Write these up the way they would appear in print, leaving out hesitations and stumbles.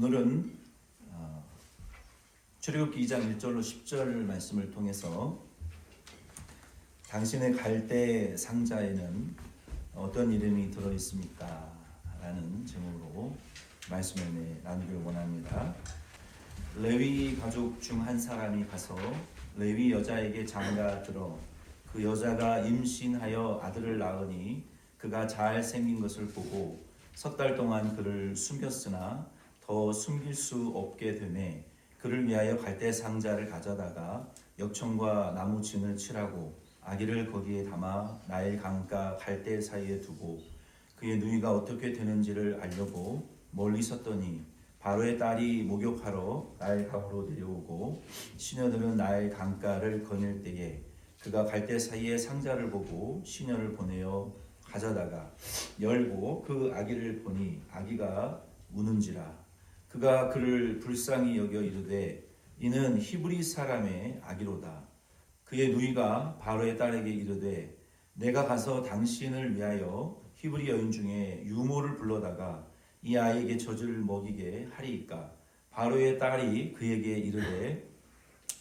오늘은 출애굽기 2장 1절로 10절 말씀을 통해서 당신의 갈대 상자에는 어떤 이름이 들어 있습니까? 라는 제목으로 말씀을 나누기를 원합니다. 레위 가족 중 한 사람이 가서 레위 여자에게 장가 들어 그 여자가 임신하여 아들을 낳으니 그가 잘 생긴 것을 보고 석 달 동안 그를 숨겼으나 더 숨길 수 없게 되매 그를 위하여 갈대 상자를 가져다가 역청과 나무 진을 칠하고 아기를 거기에 담아 나일 강가 갈대 사이에 두고 그의 누이가 어떻게 되는지를 알려고 멀리 섰더니 바로의 딸이 목욕하러 나일 강으로 내려오고 시녀들은 나일 강가를 거닐 때에 그가 갈대 사이에 상자를 보고 시녀를 보내어 가져다가 열고 그 아기를 보니 아기가 우는지라 그가 그를 불쌍히 여겨 이르되 이는 히브리 사람의 아기로다. 그의 누이가 바로의 딸에게 이르되 내가 가서 당신을 위하여 히브리 여인 중에 유모를 불러다가 이 아이에게 젖을 먹이게 하리이까. 바로의 딸이 그에게 이르되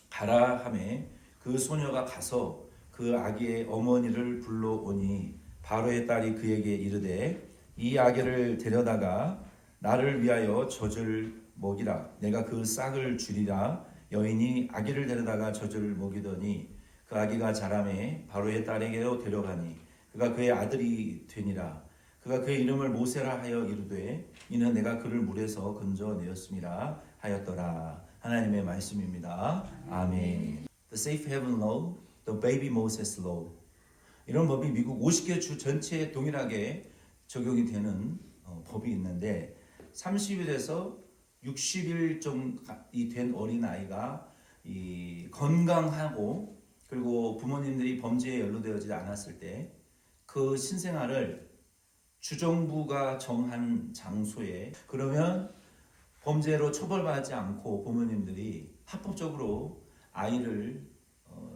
가라 하매 그 소녀가 가서 그 아기의 어머니를 불러오니 바로의 딸이 그에게 이르되 이 아기를 데려다가 나를 위하여 젖을 먹이라. 내가 그 싹을 주리라. 여인이 아기를 데려다가 젖을 먹이더니 그 아기가 자라매 바로의 딸에게로 데려가니 그가 그의 아들이 되니라. 그가 그의 이름을 모세라 하여 이르되 이는 내가 그를 물에서 건져내었음이라 하였더라. 하나님의 말씀입니다. 아멘. The Safe Haven Law, The Baby Moses Law. 이런 법이 미국 50개 주 전체에 동일하게 적용이 되는 법이 있는데 30일에서 60일 정도이 된 어린아이가 건강하고 그리고 부모님들이 범죄에 연루되어지지 않았을 때 그 신생아를 주정부가 정한 장소에 그러면 범죄로 처벌받지 않고 부모님들이 합법적으로 아이를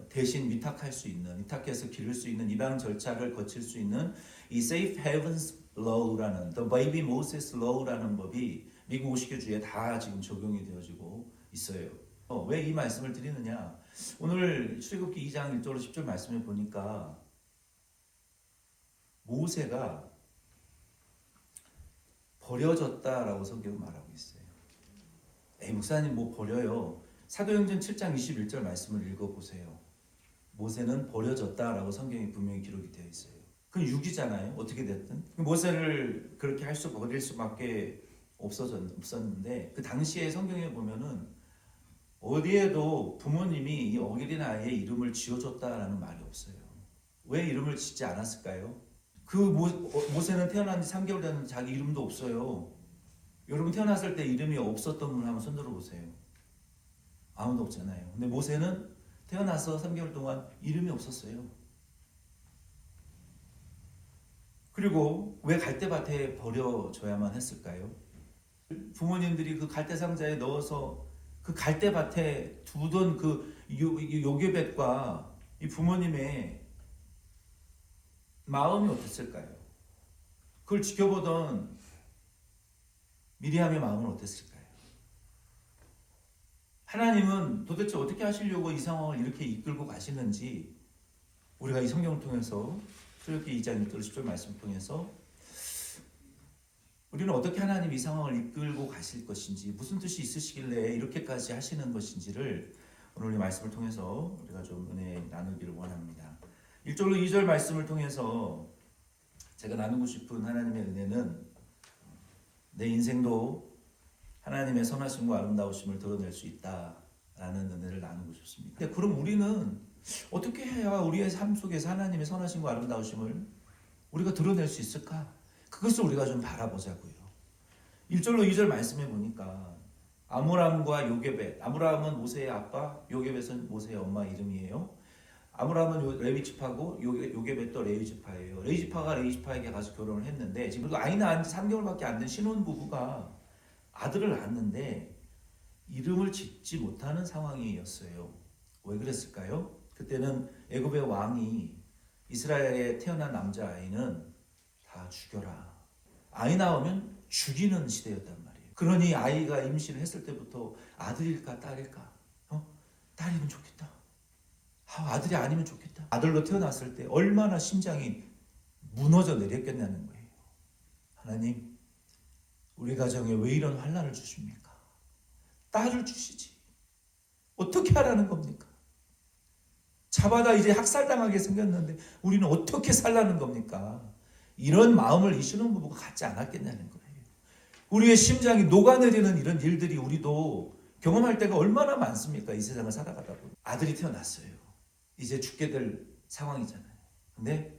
대신 위탁할 수 있는, 위탁해서 기를 수 있는 입양 절차를 거칠 수 있는 이 Safe Havens Law라는 The Baby Moses Law라는 법이 미국 50개 주에 다 지금 적용이 되어지고 있어요. 왜 이 말씀을 드리느냐? 오늘 출애굽기 2장 1절로 10절 말씀을 보니까 모세가 버려졌다라고 성경은 말하고 있어요. 에이 목사님 뭐 버려요? 사도행전 7장 21절 말씀을 읽어보세요. 모세는 버려졌다라고 성경이 분명히 기록이 되어 있어요. 그건 육이잖아요. 어떻게 됐든 모세를 그렇게 버릴 수밖에 없었는데 그 당시에 성경에 보면은 어디에도 부모님이 이 어린아이의 이름을 지어줬다라는 말이 없어요. 왜 이름을 짓지 않았을까요? 그 모세는 태어난 지 3개월 됐는데 자기 이름도 없어요. 여러분 태어났을 때 이름이 없었던 분 한번 손들어 보세요. 아무도 없잖아요. 근데 모세는 태어나서 3개월 동안 이름이 없었어요. 그리고 왜 갈대밭에 버려져야만 했을까요? 부모님들이 그 갈대 상자에 넣어서 그 갈대밭에 두던 그 요괴bet과 이 부모님의 마음이 어땠을까요? 그걸 지켜보던 미리암의 마음은 어땠을까요? 하나님은 도대체 어떻게 하시려고 이 상황을 이렇게 이끌고 가시는지 우리가 이 성경을 통해서 출애굽기 2장 1절 10절 말씀을 통해서 우리는 어떻게 하나님 이 상황을 이끌고 가실 것인지 무슨 뜻이 있으시길래 이렇게까지 하시는 것인지를 오늘 이 말씀을 통해서 우리가 좀 은혜 나누기를 원합니다. 1절로 2절 말씀을 통해서 제가 나누고 싶은 하나님의 은혜는 내 인생도 하나님의 선하심과 아름다우심을 드러낼 수 있다라는 은혜를 나누고 싶습니다. 근데 그럼 우리는 어떻게 해야 우리의 삶 속에서 하나님의 선하심과 아름다우심을 우리가 드러낼 수 있을까? 그것을 우리가 좀 바라보자고요. 1절로 2절 말씀해 보니까 아므람과 요게벳, 아므람은 모세의 아빠, 요게벳은 모세의 엄마 이름이에요. 아므람은 레위 지파고 요게벳도 레위 지파예요. 레위 지파가 레위 지파에게 가서 결혼을 했는데 지금 아이 낳은 지 3개월밖에 안 된 신혼 부부가 아들을 낳았는데 이름을 짓지 못하는 상황이었어요. 왜 그랬을까요? 그때는 애굽의 왕이 이스라엘에 태어난 남자아이는 다 죽여라. 아이 낳으면 죽이는 시대였단 말이에요. 그러니 아이가 임신을 했을 때부터 아들일까 딸일까? 딸이면 좋겠다. 아들이 아니면 좋겠다. 아들로 태어났을 때 얼마나 심장이 무너져 내렸겠냐는 거예요. 하나님, 우리 가정에 왜 이런 환난을 주십니까? 딸을 주시지. 어떻게 하라는 겁니까? 잡아다 이제 학살당하게 생겼는데 우리는 어떻게 살라는 겁니까? 이런 마음을 이 신혼부부가 갖지 않았겠냐는 거예요. 우리의 심장이 녹아내리는 이런 일들이 우리도 경험할 때가 얼마나 많습니까? 이 세상을 살아가다 보면. 아들이 태어났어요. 이제 죽게 될 상황이잖아요. 근데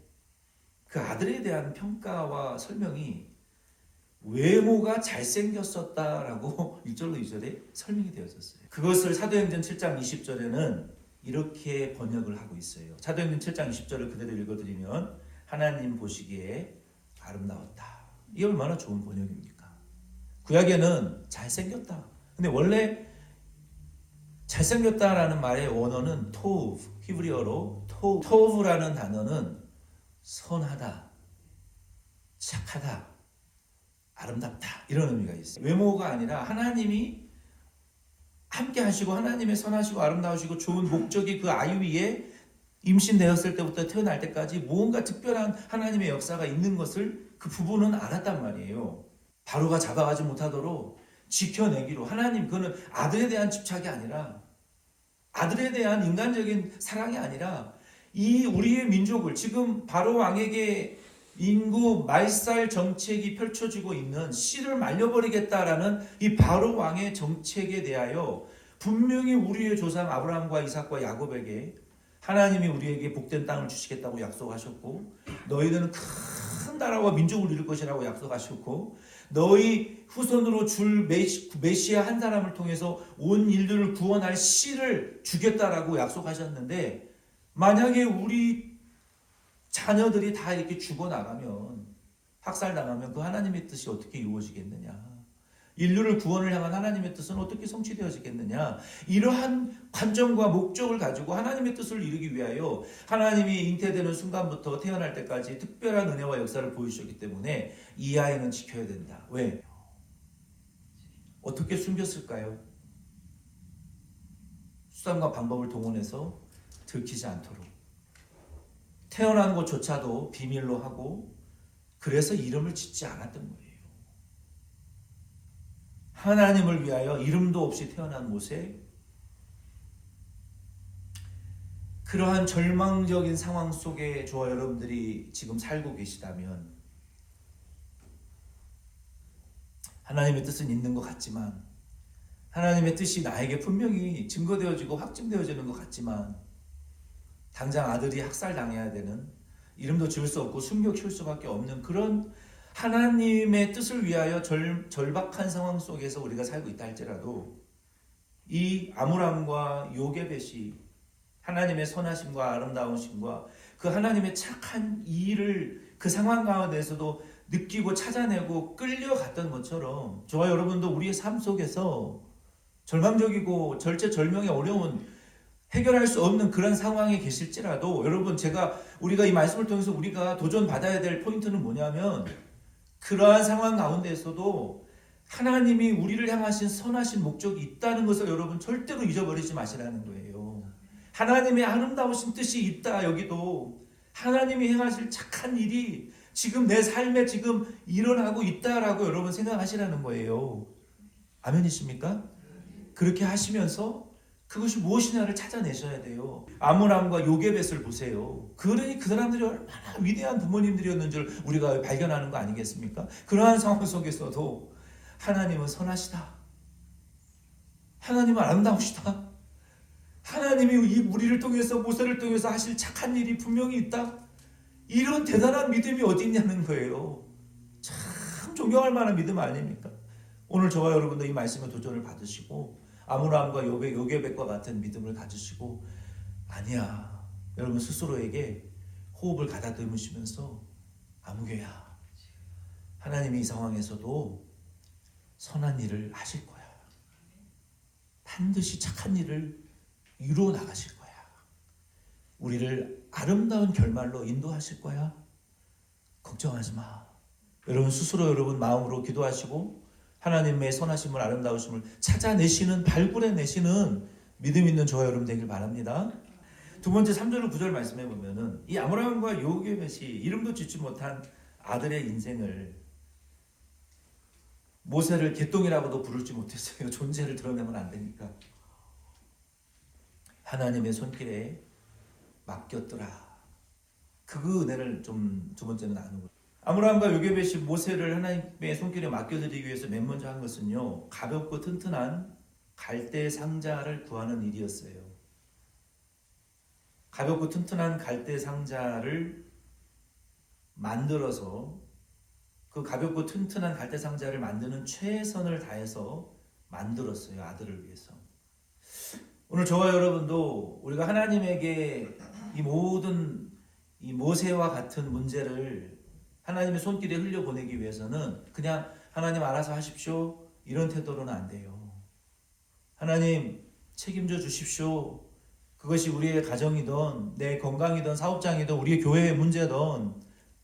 그 아들에 대한 평가와 설명이 외모가 잘생겼었다라고 1절로 2절에 설명이 되어졌어요. 그것을 사도행전 7장 20절에는 이렇게 번역을 하고 있어요. 사도행전 7장 20절을 그대로 읽어드리면 하나님 보시기에 아름다웠다. 이게 얼마나 좋은 번역입니까? 구약에는 잘생겼다. 근데 원래 잘생겼다라는 말의 원어는 토브, 히브리어로 토브라는 단어는 선하다, 착하다, 아름답다 이런 의미가 있어요. 외모가 아니라 하나님이 함께 하시고 하나님의 선하시고 아름다우시고 좋은 목적이 그 아이 위에 임신되었을 때부터 태어날 때까지 무언가 특별한 하나님의 역사가 있는 것을 그 부부는 알았단 말이에요. 바로가 잡아가지 못하도록 지켜내기로. 하나님, 그거는 아들에 대한 집착이 아니라, 아들에 대한 인간적인 사랑이 아니라, 이 우리의 민족을 지금 바로 왕에게 인구 말살 정책이 펼쳐지고 있는 씨를 말려버리겠다라는 이 바로 왕의 정책에 대하여 분명히 우리의 조상 아브라함과 이삭과 야곱에게 하나님이 우리에게 복된 땅을 주시겠다고 약속하셨고, 너희들은 큰 나라와 민족을 이룰 것이라고 약속하셨고, 너희 후손으로 줄 메시아 한 사람을 통해서 온 인류를 구원할 씨를 주겠다라고 약속하셨는데, 만약에 우리 자녀들이 다 이렇게 죽어나가면, 학살당하면 그 하나님의 뜻이 어떻게 이루어지겠느냐? 인류를 구원을 향한 하나님의 뜻은 어떻게 성취되어지겠느냐? 이러한 관점과 목적을 가지고 하나님의 뜻을 이루기 위하여 하나님이 잉태되는 순간부터 태어날 때까지 특별한 은혜와 역사를 보여주셨기 때문에 이 아이는 지켜야 된다. 왜? 어떻게 숨겼을까요? 수단과 방법을 동원해서 들키지 않도록. 태어난 것조차도 비밀로 하고, 그래서 이름을 짓지 않았던 거예요. 하나님을 위하여 이름도 없이 태어난 모세, 그러한 절망적인 상황 속에 저와 여러분들이 지금 살고 계시다면, 하나님의 뜻은 있는 것 같지만, 하나님의 뜻이 나에게 분명히 증거되어지고 확증되어지는 것 같지만, 당장 아들이 학살당해야 되는, 이름도 지을 수 없고 숨겨 키울 수밖에 없는 그런 하나님의 뜻을 위하여 절박한 상황 속에서 우리가 살고 있다 할지라도, 이 아므람과 요게벳이 하나님의 선하심과 아름다우심과 그 하나님의 착한 일을 그 상황 가운데서도 느끼고 찾아내고 끌려갔던 것처럼, 저와 여러분도 우리의 삶 속에서 절망적이고 절체절명의 어려운, 해결할 수 없는 그런 상황에 계실지라도, 여러분, 우리가 이 말씀을 통해서 우리가 도전받아야 될 포인트는 뭐냐면, 그러한 상황 가운데에서도 하나님이 우리를 향하신 선하신 목적이 있다는 것을 여러분 절대로 잊어버리지 마시라는 거예요. 하나님의 아름다우신 뜻이 있다. 여기도 하나님이 행하실 착한 일이 지금 내 삶에 지금 일어나고 있다라고 여러분 생각하시라는 거예요. 아멘이십니까? 그렇게 하시면서 그것이 무엇이냐를 찾아내셔야 돼요. 아므람과 요게벳을 보세요. 그러니 그 사람들이 얼마나 위대한 부모님들이었는 줄 우리가 발견하는 거 아니겠습니까? 그러한 상황 속에서도 하나님은 선하시다. 하나님은 아름다우시다. 하나님이 우리를 통해서, 모세를 통해서 하실 착한 일이 분명히 있다. 이런 대단한 믿음이 어디 있냐는 거예요. 참 존경할 만한 믿음 아닙니까? 오늘 저와 여러분도 이 말씀에 도전을 받으시고, 아므람과 요게벳과 같은 믿음을 가지시고, 아니야, 여러분 스스로에게 호흡을 가다듬으시면서, 아무개야, 하나님이 이 상황에서도 선한 일을 하실 거야. 반드시 착한 일을 이루어 나가실 거야. 우리를 아름다운 결말로 인도하실 거야. 걱정하지 마. 여러분 스스로 여러분 마음으로 기도하시고 하나님의 선하심을 아름다우심을 찾아내시는 발굴해내시는 믿음 있는 저와 여러분 되길 바랍니다. 두 번째 3절 9절 말씀해 보면은 이 아브라함과 요게벳이 이름도 짓지 못한 아들의 인생을 모세를 개똥이라고도 부르지 못했어요. 존재를 드러내면 안 되니까. 하나님의 손길에 맡겼더라. 그 은혜를 좀 두 번째는 나누고. 아브라함과 요게벳이 모세를 하나님의 손길에 맡겨드리기 위해서 맨 먼저 한 것은요, 가볍고 튼튼한 갈대 상자를 구하는 일이었어요. 가볍고 튼튼한 갈대 상자를 만들어서 그 가볍고 튼튼한 갈대 상자를 만드는 최선을 다해서 만들었어요. 아들을 위해서. 오늘 저와 여러분도 우리가 하나님에게 이 모든 이 모세와 같은 문제를 하나님의 손길에 흘려보내기 위해서는 그냥 하나님 알아서 하십시오 이런 태도로는 안 돼요. 하나님 책임져 주십시오. 그것이 우리의 가정이든 내 건강이든 사업장이든 우리의 교회의 문제든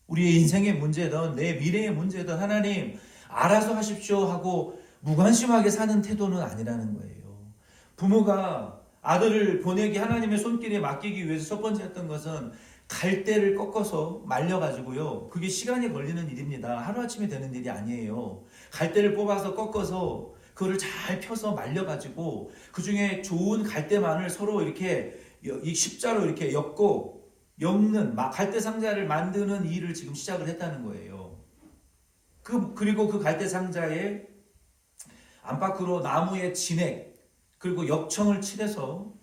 우리의 인생의 문제든 내 미래의 문제든 하나님 알아서 하십시오 하고 무관심하게 사는 태도는 아니라는 거예요. 부모가 아들을 보내기 하나님의 손길에 맡기기 위해서 첫 번째 했던 것은 갈대를 꺾어서 말려가지고요. 그게 시간이 걸리는 일입니다. 하루아침에 되는 일이 아니에요. 갈대를 뽑아서 꺾어서 그거를 잘 펴서 말려가지고 그 중에 좋은 갈대만을 서로 이렇게 이 십자로 이렇게 엮는 갈대 상자를 만드는 일을 지금 시작을 했다는 거예요. 그리고 그 갈대 상자에 안팎으로 나무의 진액 그리고 역청을 칠해서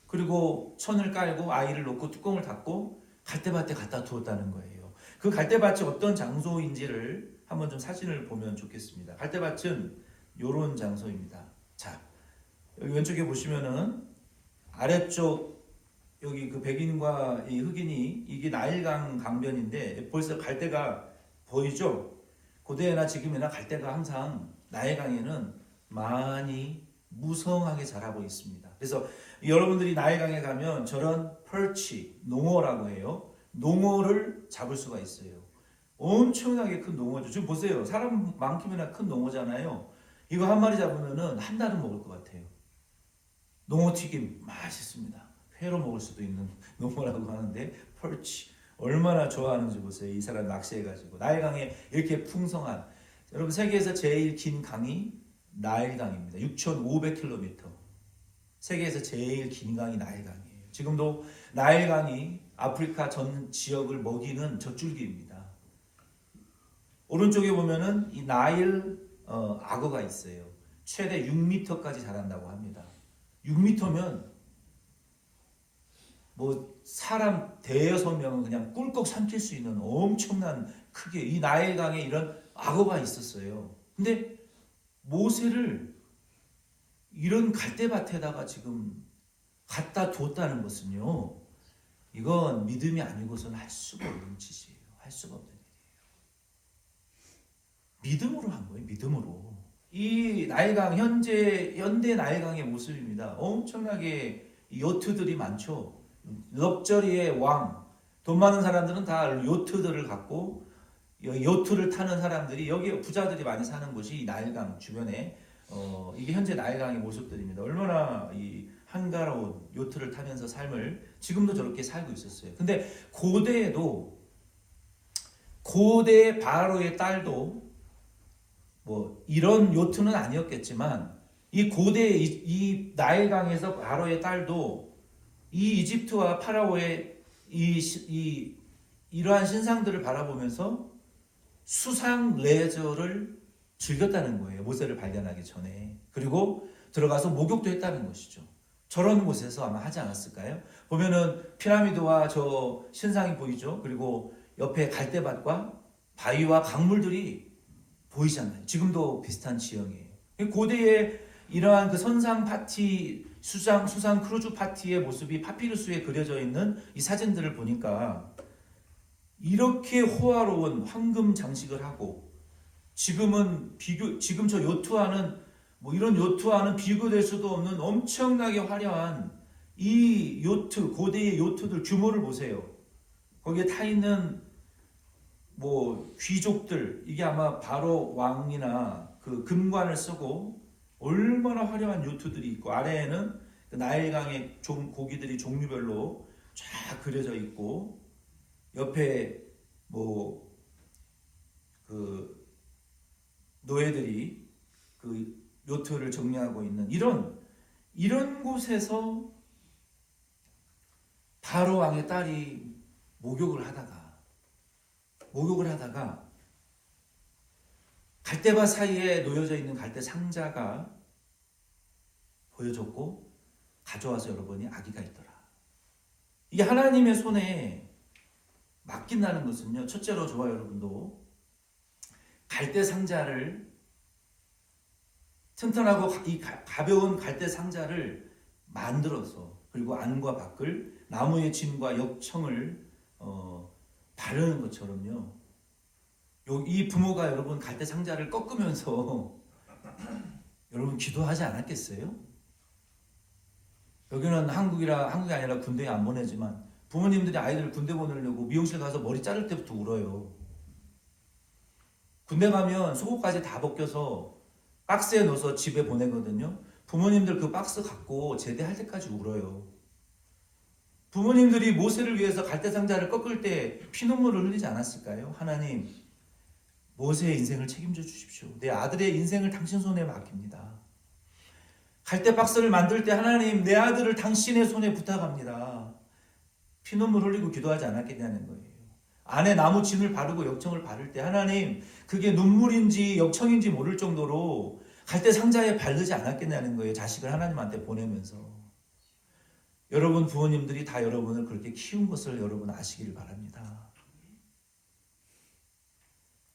그리고 천을 깔고 아이를 놓고 뚜껑을 닫고 갈대밭에 갖다 두었다는 거예요. 그 갈대밭이 어떤 장소인지를 한번 좀 사진을 보면 좋겠습니다. 갈대밭은 이런 장소입니다. 자, 여기 왼쪽에 보시면은 아래쪽 여기 그 백인과 이 흑인이 이게 나일강 강변인데 벌써 갈대가 보이죠? 고대나 지금이나 갈대가 항상 나일강에는 많이 무성하게 자라고 있습니다. 그래서 여러분들이 나일강에 가면 저런 펄치, 농어라고 해요. 농어를 잡을 수가 있어요. 엄청나게 큰 농어죠. 지금 보세요. 사람만큼이나 큰 농어잖아요. 이거 한 마리 잡으면은 한 달은 먹을 것 같아요. 농어 튀김 맛있습니다. 회로 먹을 수도 있는 농어라고 하는데 펄치 얼마나 좋아하는지 보세요. 이 사람 낚시해가지고 나일강에 이렇게 풍성한 여러분 세계에서 제일 긴 강이 나일강입니다. 6,500km. 세계에서 제일 긴 강이 나일강이에요. 지금도 나일강이 아프리카 전 지역을 먹이는 젖줄기입니다. 오른쪽에 보면은 이 나일 악어가 있어요. 최대 6m까지 자란다고 합니다. 6m면 뭐 사람 대여섯 명은 그냥 꿀꺽 삼킬 수 있는 엄청난 크기에 이 나일강에 이런 악어가 있었어요. 근데 모세를 이런 갈대밭에다가 지금 갖다 뒀다는 것은요, 이건 믿음이 아니고서는 할 수가 없는 짓이에요. 할 수가 없는 일이에요. 믿음으로 한 거예요. 믿음으로. 이 나일강 현대 나일강의 모습입니다. 엄청나게 요트들이 많죠. 럭저리의 왕, 돈 많은 사람들은 다 요트들을 갖고 요트를 타는 사람들이 여기 부자들이 많이 사는 곳이 이 나일강 주변에 이게 현재 나일강의 모습들입니다. 얼마나 이 한가로운 요트를 타면서 삶을 지금도 저렇게 살고 있었어요. 근데 고대 바로의 딸도 뭐 이런 요트는 아니었겠지만 이 고대 이 나일강에서 바로의 딸도 이 이집트와 파라오의 이러한 신상들을 바라보면서 수상 레저를 즐겼다는 거예요. 모세를 발견하기 전에. 그리고 들어가서 목욕도 했다는 것이죠. 저런 곳에서 아마 하지 않았을까요? 보면은 피라미드와 저 신상이 보이죠. 그리고 옆에 갈대밭과 바위와 강물들이 보이잖아요. 지금도 비슷한 지형이에요. 고대의 이러한 그 선상 파티, 수상 크루즈 파티의 모습이 파피루스에 그려져 있는 이 사진들을 보니까 이렇게 호화로운 황금 장식을 하고 지금 저 요트와는 뭐 이런 요트와는 비교될 수도 없는 엄청나게 화려한 이 요트, 고대의 요트들 규모를 보세요. 거기에 타 있는 뭐 귀족들, 이게 아마 바로 왕이나 그 금관을 쓰고 얼마나 화려한 요트들이 있고 아래에는 그 나일강의 고기들이 종류별로 쫙 그려져 있고 옆에 뭐 그 노예들이 그 요트를 정리하고 있는 이런 곳에서 바로 왕의 딸이 목욕을 하다가 갈대밭 사이에 놓여져 있는 갈대 상자가 보여줬고 가져와서 여러분이 아기가 있더라. 이게 하나님의 손에 맡긴다는 것은요. 첫째로 저와 여러분도 갈대 상자를 튼튼하고 이 가벼운 갈대 상자를 만들어서 그리고 안과 밖을 나무의 진과 역청을 바르는 것처럼요. 이 부모가 여러분 갈대 상자를 꺾으면서 여러분 기도하지 않았겠어요? 여기는 한국이 아니라 군대에 안 보내지만 부모님들이 아이들을 군대 보내려고 미용실 가서 머리 자를 때부터 울어요. 군대 가면 속옷까지 다 벗겨서 박스에 넣어서 집에 보내거든요. 부모님들 그 박스 갖고 제대할 때까지 울어요. 부모님들이 모세를 위해서 갈대 상자를 꺾을 때 피눈물을 흘리지 않았을까요? 하나님, 모세의 인생을 책임져 주십시오. 내 아들의 인생을 당신 손에 맡깁니다. 갈대 박스를 만들 때 하나님, 내 아들을 당신의 손에 부탁합니다. 피눈물 흘리고 기도하지 않았겠냐는 거예요. 안에 나무 진을 바르고 역청을 바를 때 하나님, 그게 눈물인지 역청인지 모를 정도로 갈대 상자에 바르지 않았겠냐는 거예요. 자식을 하나님한테 보내면서. 여러분 부모님들이 다 여러분을 그렇게 키운 것을 여러분 아시길 바랍니다.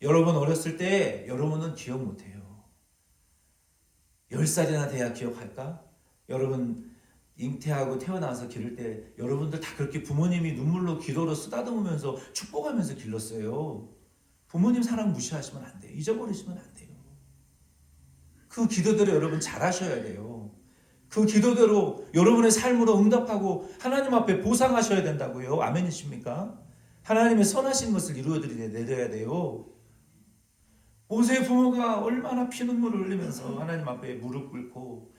여러분 어렸을 때 여러분은 기억 못해요. 10살이나 돼야 기억할까? 여러분 잉태하고 태어나서 기를 때 여러분들 다 그렇게 부모님이 눈물로 기도로 쓰다듬으면서 축복하면서 길렀어요. 부모님 사랑 무시하시면 안 돼요. 잊어버리시면 안 돼요. 그 기도대로 여러분 잘하셔야 돼요. 그 기도대로 여러분의 삶으로 응답하고 하나님 앞에 보상하셔야 된다고요. 아멘이십니까? 하나님의 선하신 것을 이루어드려야 돼요. 모세의 부모가 얼마나 피눈물을 흘리면서 하나님 앞에 무릎 꿇고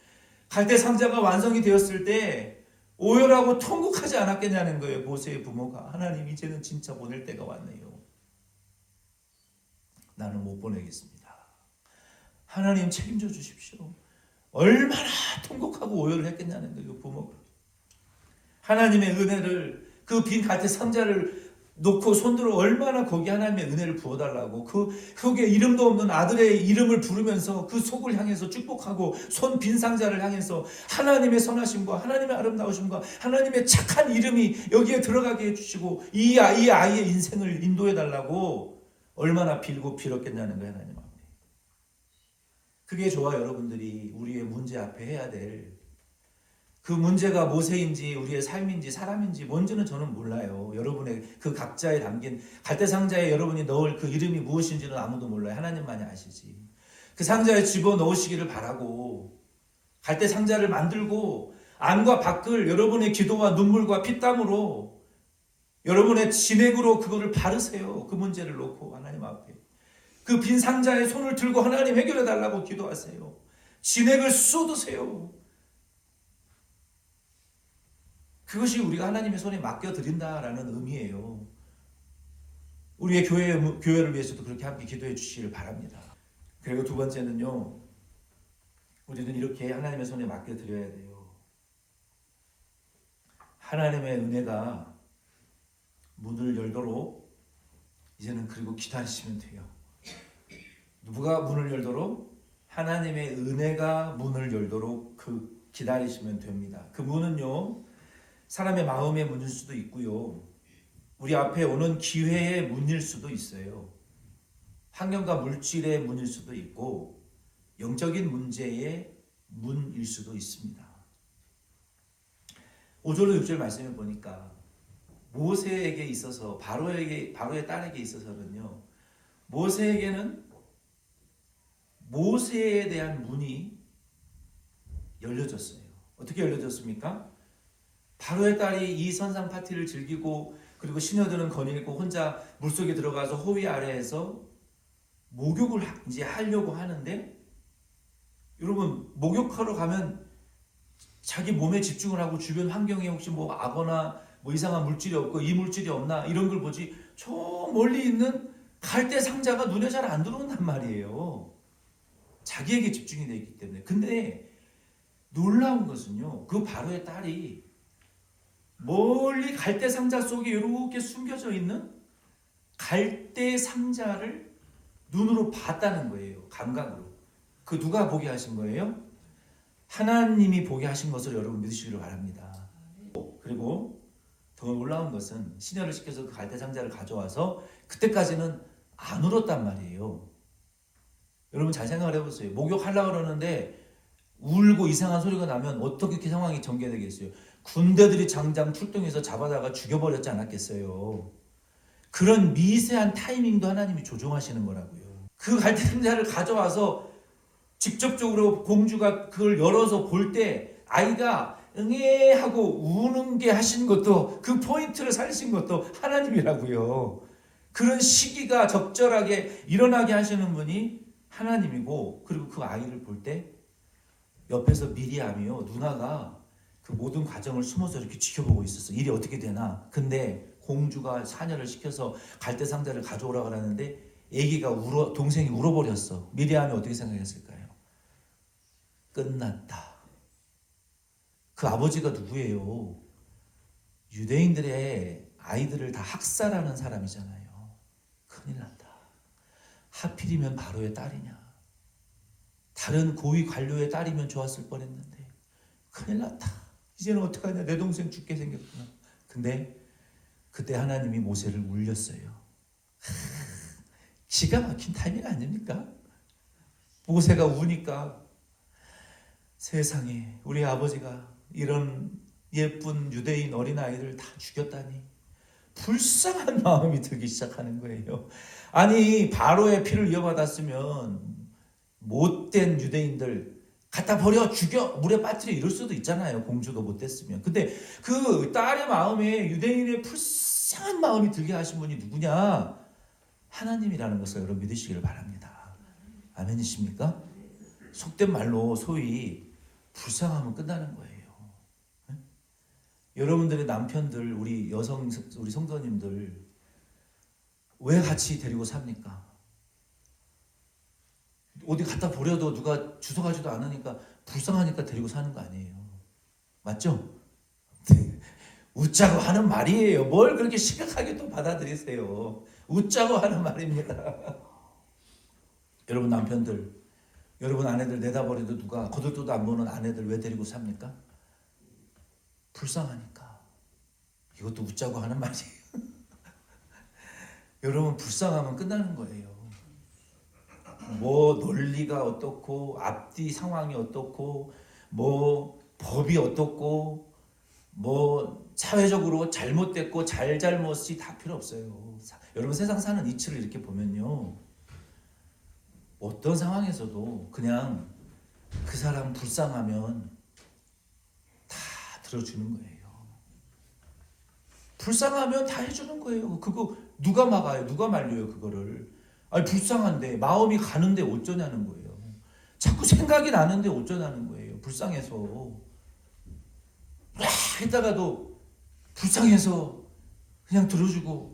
갈대 상자가 완성이 되었을 때 오열하고 통곡하지 않았겠냐는 거예요. 모세의 부모가. 하나님 이제는 진짜 보낼 때가 왔네요. 나는 못 보내겠습니다. 하나님 책임져 주십시오. 얼마나 통곡하고 오열을 했겠냐는 거예요. 부모가. 하나님의 은혜를 그 빈 갈대 상자를 놓고 손들어 얼마나 거기 하나님의 은혜를 부어달라고 거기에 이름도 없는 아들의 이름을 부르면서 그 속을 향해서 축복하고 손 빈 상자를 향해서 하나님의 선하심과 하나님의 아름다우심과 하나님의 착한 이름이 여기에 들어가게 해주시고 이 아이의 인생을 인도해달라고 얼마나 빌고 빌었겠냐는 거예요. 하나님 앞에. 그게 저와 여러분들이 우리의 문제 앞에 해야 될 그 문제가 모세인지 우리의 삶인지 사람인지 뭔지는 저는 몰라요. 여러분의 그 각자에 담긴 갈대 상자에 여러분이 넣을 그 이름이 무엇인지는 아무도 몰라요. 하나님만이 아시지. 그 상자에 집어넣으시기를 바라고 갈대 상자를 만들고 안과 밖을 여러분의 기도와 눈물과 피땀으로 여러분의 진액으로 그거를 바르세요. 그 문제를 놓고 하나님 앞에. 그 빈 상자에 손을 들고 하나님 해결해 달라고 기도하세요. 진액을 쏟으세요. 그것이 우리가 하나님의 손에 맡겨드린다라는 의미예요. 우리의 교회를 위해서도 그렇게 함께 기도해 주시길 바랍니다. 그리고 두 번째는요. 우리는 이렇게 하나님의 손에 맡겨드려야 돼요. 하나님의 은혜가 문을 열도록 이제는 그리고 기다리시면 돼요. 누가 문을 열도록? 하나님의 은혜가 문을 열도록 기다리시면 됩니다. 그 문은요. 사람의 마음의 문일 수도 있고요. 우리 앞에 오는 기회의 문일 수도 있어요. 환경과 물질의 문일 수도 있고 영적인 문제의 문일 수도 있습니다. 5절로 6절 말씀을 보니까 모세에게 있어서 바로의 딸에게 있어서는요. 모세에게는 모세에 대한 문이 열려졌어요. 어떻게 열려졌습니까? 바로의 딸이 이 선상 파티를 즐기고 그리고 시녀들은 거닐고 혼자 물속에 들어가서 호위 아래에서 목욕을 이제 하려고 하는데 여러분 목욕하러 가면 자기 몸에 집중을 하고 주변 환경에 혹시 뭐 악어나 뭐 이상한 물질이 없고 이 물질이 없나 이런 걸 보지, 저 멀리 있는 갈대 상자가 눈에 잘 안 들어온단 말이에요. 자기에게 집중이 되어 있기 때문에. 근데 놀라운 것은요, 그 바로의 딸이 멀리 갈대 상자 속에 이렇게 숨겨져 있는 갈대 상자를 눈으로 봤다는 거예요. 감각으로. 그 누가 보게 하신 거예요? 하나님이 보게 하신 것을 여러분 믿으시기를 바랍니다. 그리고 더 놀라운 것은 시녀를 시켜서 그 갈대 상자를 가져와서 그때까지는 안 울었단 말이에요. 여러분 잘 생각을 해보세요. 목욕하려고 그러는데 울고 이상한 소리가 나면 어떻게 그 상황이 전개되겠어요? 군대들이 장장 출동해서 잡아다가 죽여버렸지 않았겠어요? 그런 미세한 타이밍도 하나님이 조종하시는 거라고요. 그 갈대 상자를 가져와서 직접적으로 공주가 그걸 열어서 볼 때 아이가 응애 하고 우는 게 하신 것도, 그 포인트를 살리신 것도 하나님이라고요. 그런 시기가 적절하게 일어나게 하시는 분이 하나님이고, 그리고 그 아이를 볼 때 옆에서 미리암이요, 누나가 그 모든 과정을 숨어서 이렇게 지켜보고 있었어. 일이 어떻게 되나. 근데 공주가 사녀를 시켜서 갈대 상자를 가져오라고 하는데 애기가 동생이 울어버렸어. 미리암이 어떻게 생각했을까요? 끝났다. 그 아버지가 누구예요? 유대인들의 아이들을 다 학살하는 사람이잖아요. 큰일 났다. 하필이면 바로의 딸이냐. 다른 고위 관료의 딸이면 좋았을 뻔했는데 큰일 났다. 이제는 어떡하냐. 내 동생 죽게 생겼구나. 근데 그때 하나님이 모세를 울렸어요. 기가 막힌 타이밍 아닙니까? 모세가 우니까 세상에 우리 아버지가 이런 예쁜 유대인 어린아이를 다 죽였다니 불쌍한 마음이 들기 시작하는 거예요. 아니 바로의 피를 이어받았으면 못된 유대인들 갖다 버려 죽여 물에 빠뜨려 이럴 수도 있잖아요. 공주도 못됐으면. 근데 그 딸의 마음에 유대인의 불쌍한 마음이 들게 하신 분이 누구냐? 하나님이라는 것을 여러분 믿으시기를 바랍니다. 아멘이십니까? 속된 말로 소위 불쌍하면 끝나는 거예요. 네? 여러분들의 남편들, 우리 성도님들 왜 같이 데리고 삽니까? 어디 갖다 버려도 누가 주워가지도 않으니까 불쌍하니까 데리고 사는 거 아니에요. 맞죠? 웃자고 하는 말이에요. 뭘 그렇게 심각하게 또 받아들이세요. 웃자고 하는 말입니다. 여러분 남편들, 여러분 아내들 내다버려도 누가 거들떠도 안 보는 아내들 왜 데리고 삽니까? 불쌍하니까. 이것도 웃자고 하는 말이에요. 여러분 불쌍하면 끝나는 거예요. 뭐 논리가 어떻고 앞뒤 상황이 어떻고 뭐 법이 어떻고 뭐 사회적으로 잘못됐고 잘못이 다 필요 없어요. 여러분 세상 사는 이치를 이렇게 보면요, 어떤 상황에서도 그냥 그 사람 불쌍하면 다 들어주는 거예요. 불쌍하면 다 해주는 거예요. 그거 누가 막아요? 누가 말려요? 그거를. 아니 불쌍한데 마음이 가는데 어쩌냐는 거예요. 자꾸 생각이 나는데 어쩌냐는 거예요. 불쌍해서. 막 했다가도 불쌍해서 그냥 들어주고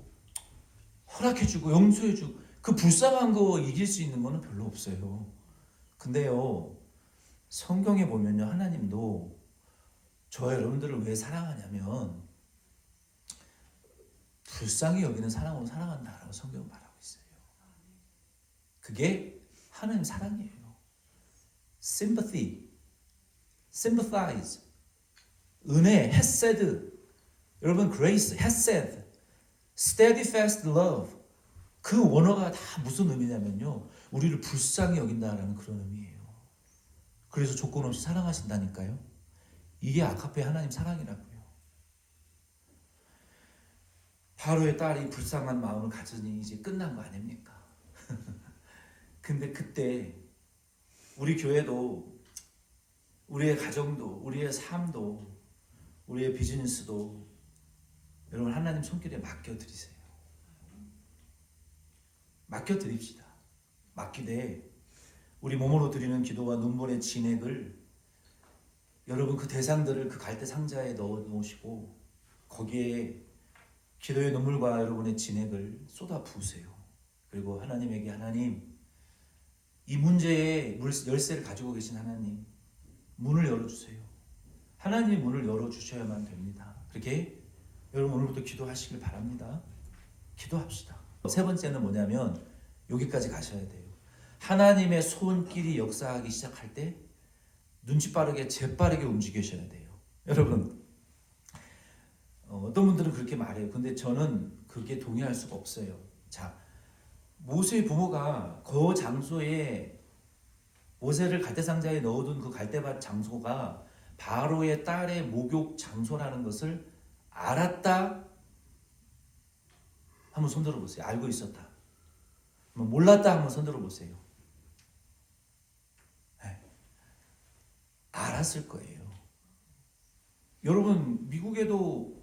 허락해주고 용서해주고, 그 불쌍한 거 이길 수 있는 거는 별로 없어요. 근데요, 성경에 보면요, 하나님도 저 여러분들을 왜 사랑하냐면 불쌍히 여기는 사랑으로 사랑한다라고 성경은 말하고 있어요. 그게 하나님 사랑이에요. sympathy, sympathize, 은혜, 헤세드, 여러분 grace, 헤세드, steadfast love, 그 원어가 다 무슨 의미냐면요, 우리를 불쌍히 여긴다라는 그런 의미예요. 그래서 조건 없이 사랑하신다니까요. 이게 아카페 하나님 사랑이라고요. 바로의 딸이 불쌍한 마음을 가지니 이제 끝난 거 아닙니까? 근데 그때 우리 교회도, 우리의 가정도, 우리의 삶도, 우리의 비즈니스도 여러분 하나님 손길에 맡겨드리세요. 맡겨드립시다. 맡기되 우리 몸으로 드리는 기도와 눈물의 진액을 여러분 그 대상들을 그 갈대 상자에 넣어 놓으시고 거기에 기도의 눈물과 여러분의 진액을 쏟아 부으세요. 그리고 하나님에게 하나님 이 문제의 열쇠를 가지고 계신 하나님 문을 열어주세요. 하나님이 문을 열어주셔야만 됩니다. 그렇게 여러분 오늘부터 기도하시길 바랍니다. 기도합시다. 세 번째는 뭐냐면 여기까지 가셔야 돼요. 하나님의 손길이 역사하기 시작할 때 눈치 빠르게 재빠르게 움직이셔야 돼요. 여러분 어떤 분들은 그렇게 말해요. 근데 저는 그게 동의할 수가 없어요. 자, 모세의 부모가 그 장소에 모세를 갈대상자에 넣어둔 그 갈대밭 장소가 바로의 딸의 목욕 장소라는 것을 알았다 한번 손들어 보세요. 알고 있었다. 몰랐다 한번 손들어 보세요. 네. 알았을 거예요. 여러분 미국에도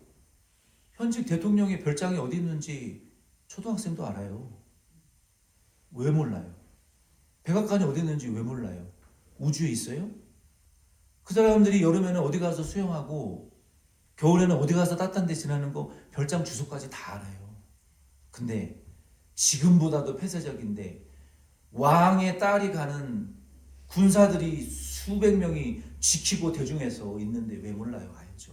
현직 대통령의 별장이 어디 있는지 초등학생도 알아요. 왜 몰라요? 백악관이 어디 있는지 왜 몰라요? 우주에 있어요? 그 사람들이 여름에는 어디 가서 수영하고 겨울에는 어디 가서 따뜻한 데 지나는 거 별장 주소까지 다 알아요. 근데 지금보다도 폐쇄적인데 왕의 딸이 가는 군사들이 수백 명이 지키고 대중에서 있는데 왜 몰라요? 알죠.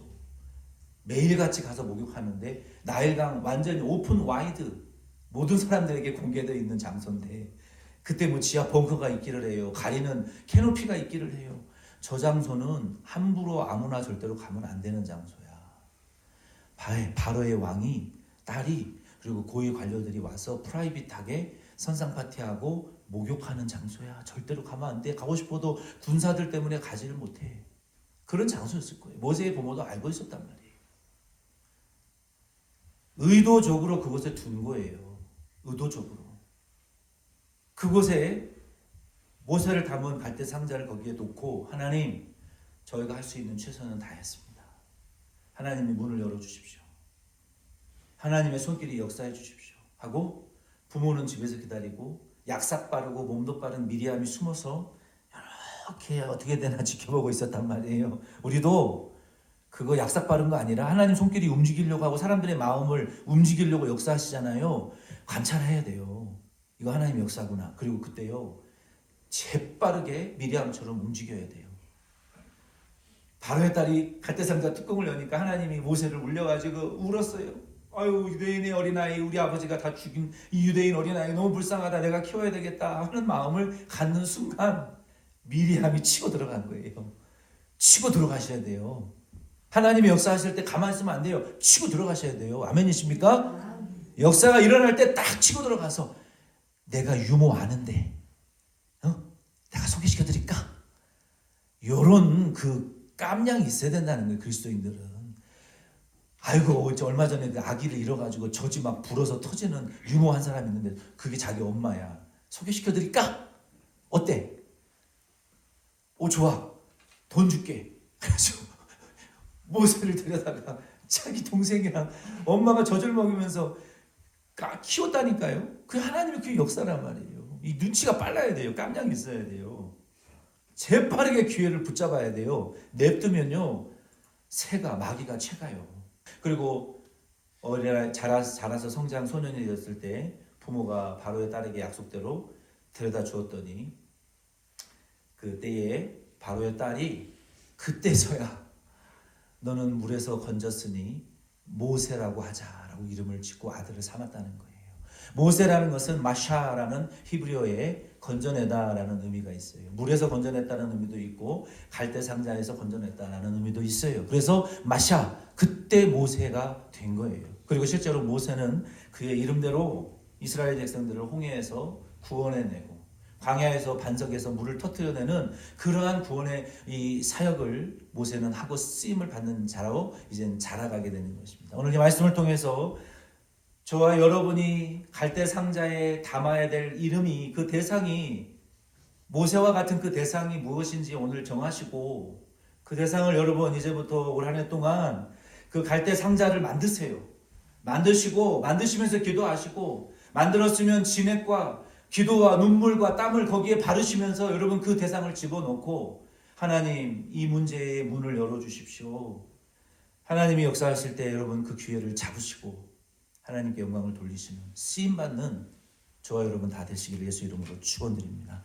매일같이 가서 목욕하는데 나일강 완전히 오픈 와이드 모든 사람들에게 공개되어 있는 장소인데 그때 뭐 지하 벙커가 있기를 해요. 가리는 캐노피가 있기를 해요. 저 장소는 함부로 아무나 절대로 가면 안 되는 장소야. 바로의 왕이 딸이 그리고 고위 관료들이 와서 프라이빗하게 선상 파티하고 목욕하는 장소야. 절대로 가면 안 돼. 가고 싶어도 군사들 때문에 가지를 못해. 그런 장소였을 거예요. 모세의 부모도 알고 있었단 말이에요. 의도적으로 그곳에 둔 거예요. 의도적으로. 그곳에 모세를 담은 갈대 상자를 거기에 놓고 하나님 저희가 할 수 있는 최선은 다했습니다. 하나님이 문을 열어주십시오. 하나님의 손길이 역사해 주십시오. 하고 부모는 집에서 기다리고 약삭 빠르고 몸도 빠른 미리암이 숨어서 이렇게 어떻게 되나 지켜보고 있었단 말이에요. 우리도 그거 약삭 빠른 거 아니라 하나님 손길이 움직이려고 하고 사람들의 마음을 움직이려고 역사하시잖아요. 관찰해야 돼요. 이거 하나님의 역사구나. 그리고 그때요. 재빠르게 미리암처럼 움직여야 돼요. 바로의 딸이 갈대상자 뚜껑을 여니까 하나님이 모세를 울려가지고 울었어요. 아유 유대인의 어린아이 우리 아버지가 다 죽인 이 유대인 어린아이 너무 불쌍하다. 내가 키워야 되겠다 하는 마음을 갖는 순간 미리암이 치고 들어간 거예요. 치고 들어가셔야 돼요. 하나님의 역사하실 때 가만히 있으면 안 돼요. 치고 들어가셔야 돼요. 아멘이십니까? 역사가 일어날 때 딱 치고 들어가서 내가 유모 아는데 내가 소개시켜드릴까? 요런 그 깜냥이 있어야 된다는 거예요. 그리스도인들은. 아이고 얼마 전에 그 아기를 잃어가지고 젖이 막 불어서 터지는 유모한 사람이 있는데 그게 자기 엄마야. 소개시켜드릴까? 어때? 오 좋아. 돈 줄게. 그래서 모세를 데려다가 자기 동생이랑 엄마가 젖을 먹이면서 키웠다니까요. 그 하나님의 그 역사란 말이에요. 이 눈치가 빨라야 돼요. 깜냥이 있어야 돼요. 재빠르게 기회를 붙잡아야 돼요. 냅두면요 새가 마귀가 채가요. 그리고 어린아이 자라서 성장 소년이 되었을 때 부모가 바로의 딸에게 약속대로 데려다 주었더니 그때에 바로의 딸이 그때서야 너는 물에서 건졌으니 모세라고 하자라고 이름을 짓고 아들을 삼았다는 거예요. 모세라는 것은 마샤라는 히브리어에 건져내다라는 의미가 있어요. 물에서 건져냈다는 의미도 있고 갈대 상자에서 건져냈다라는 의미도 있어요. 그래서 마샤 그때 모세가 된 거예요. 그리고 실제로 모세는 그의 이름대로 이스라엘 백성들을 홍해에서 구원해내고 광야에서 반석에서 물을 터뜨려내는 그러한 구원의 이 사역을 모세는 하고 쓰임을 받는 자로 이제 자라가게 되는 것입니다. 오늘 이 말씀을 통해서 저와 여러분이 갈대 상자에 담아야 될 이름이 그 대상이 모세와 같은 그 대상이 무엇인지 오늘 정하시고 그 대상을 여러분 이제부터 올 한 해 동안 그 갈대 상자를 만드세요. 만드시고 만드시면서 기도하시고 만들었으면 진액과 기도와 눈물과 땀을 거기에 바르시면서 여러분 그 대상을 집어넣고 하나님 이 문제의 문을 열어주십시오. 하나님이 역사하실 때 여러분 그 기회를 잡으시고 하나님께 영광을 돌리시는 쓰임받는 저와 여러분 다 되시기를 예수 이름으로 축원드립니다.